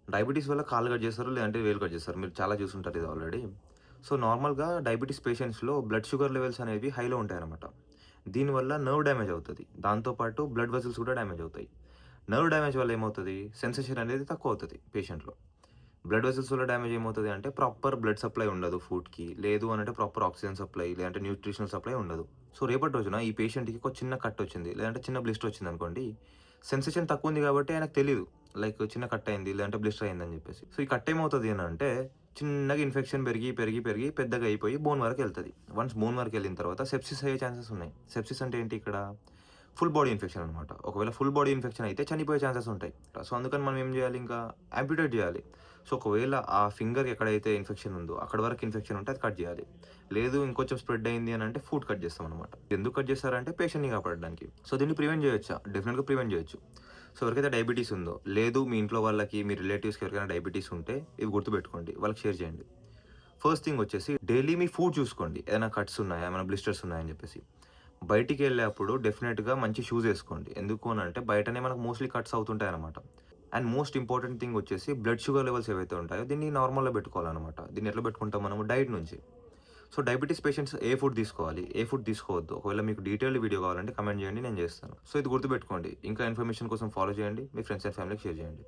Diabetes వల్ల కాళ్ళు cut చేస్తారు, లేదంటే వేలు కట్ చేస్తారు. మీరు చాలా చూసుంటారు ఇది ఆల్రెడీ. సో, నార్మల్‌గా డయాబెటిస్ పేషెంట్స్‌లో బ్లడ్ షుగర్ లెవెల్స్ అనేవి హైలో ఉంటాయన్నమాట. దీనివల్ల నర్వ్ డ్యామేజ్ అవుతది. దాంతో పాటు బ్లడ్ వెసల్స్ కూడా డ్యామేజ్ అవుతాయి. నర్వ్ డ్యామేజ్ వల్ల ఏమవుతది? సెన్సేషన్ అనేది తక్కువవుతది పేషెంట్‌లో. బ్లడ్ వెసల్స్ వల్ల డ్యామేజ్ ఏమవుతది అంటే ప్రాపర్ బ్లడ్ సప్లై ఉండదు ఫుడ్‌కి. లేదు అనంటే ప్రాపర్ ఆక్సిజన్ సప్లై, లేదంటే న్యూట్రిషనల్ సప్లై ఉండదు. సో, రేపటి రోజున ఈ పేషెంట్‌కి ఒక చిన్న కట్టొచ్చింది, లేదంటే చిన్న బ్లిస్టర్ వచ్చిందనుకోండి, సెన్సేషన్ తక్కువుంది కాబట్టి ఆయనకు తెలీదు. లైక్ చిన్న కట్ అయింది, లేదంటే బ్లిస్టర్ అయిందని జెప్పేసి. సో, ఈ కట్ ఏమవుతది అనంటే చిన్నగా ఇన్ఫెక్షన్ పెరిగి, పెరిగి, పెరిగి పెద్దగా అయిపోయి బోన్ వరకెళ్తది. వన్స్ బోన్ వరకెళ్ళిన తర్వాత సెప్సిస్ అయ్యే ఛాన్సెస్ ఉన్నాయి. సెప్సిస్ అంటే ఏంటి ఇక్కడ? ఫుల్ బాడీ ఇన్ఫెక్షన్ అనమాట. ఒకవేళ ఫుల్ బాడీ ఇన్ఫెక్షన్ అయితే చనిపోయే ఛాన్సెస్ ఉంటాయి. సో, అందుకని మనం ఏం జేయాలి ఇంకా? యాంప్యుటేట్ జేయాలి. సో, ఒకవేళ ఆ ఫింగర్ ఎక్కడైతే ఇన్ఫెక్షన్ ఉందో అక్కడి వరకు ఇన్ఫెక్షన్ ఉంటే అది కట్ జేయాలి. లేదు ఇంకొంచెం స్ప్రెడ్ అయింది అనంటే ఫుట్ కట్ జేస్తామనమాట. ఎందుకు కట్ జేస్తారంటే పేషెంట్‌ని కాపాడడానికి. సో, దీన్ని ప్రివెంట్ జేయొచ్చా? డెఫినిట్‌గా ప్రివెంట్ జేయొచ్చు. సో, ఎవరికైతే డయాబెటీస్ ఉందో, లేదు మీ ఇంట్లో వాళ్ళకి, మీ రిలేటివ్స్‌కి ఎవరికైనా డయాబెటీస్ ఉంటే ఇవి గుర్తుపెట్టుకోండి. వాళ్ళకి షేర్ చేయండి. ఫస్ట్ థింగ్ వచ్చేసి డైలీ మీ ఫుడ్ చూసుకోండి. ఏదైనా కట్స్ ఉన్నాయా? ఏమైనా బ్లిస్టర్స్ ఉన్నాయా? అని జెప్పేసి. బయటికెళ్ళేప్పుడు డెఫినిట్‌గా మంచి షూస్ ఏసుకోండి. ఎందుకు అనంటే బయటనే మనకు మోస్ట్‌లీ కట్స్ అవుతుంటాయనమాట. అండ్ మోస్ట్ ఇంపార్టెంట్ థింగ్ వచ్చేసి బ్లడ్ షుగర్ లెవెల్స్ ఏవైతే ఉంటాయో దీన్ని నార్మల్‌లో పెట్టుకోవాలనమాట. దీన్ని ఎట్లా పెట్టుకుంటాం మనము? డైట్ నుంచి. సో, డయాబెటిస్ పేషెంట్స్ ఏ ఫుడ్ తీసుకోవాలి? ఏ ఫుడ్ తీసుకోవద్దు? ఒకవేళ మీకు డీటెయిల్డ్ వీడియో కావాలంటే కామెంట్ చేయండి. నేను చేస్తాను. సో, ఇది గుర్తుపెట్టుకోండి. ఇంకా ఇన్ఫర్మేషన్ కోసం ఫాలో చేయండి. మీ ఫ్రెండ్స్ అండ్ ఫ్యామిలీకి షేర్ చేయండి.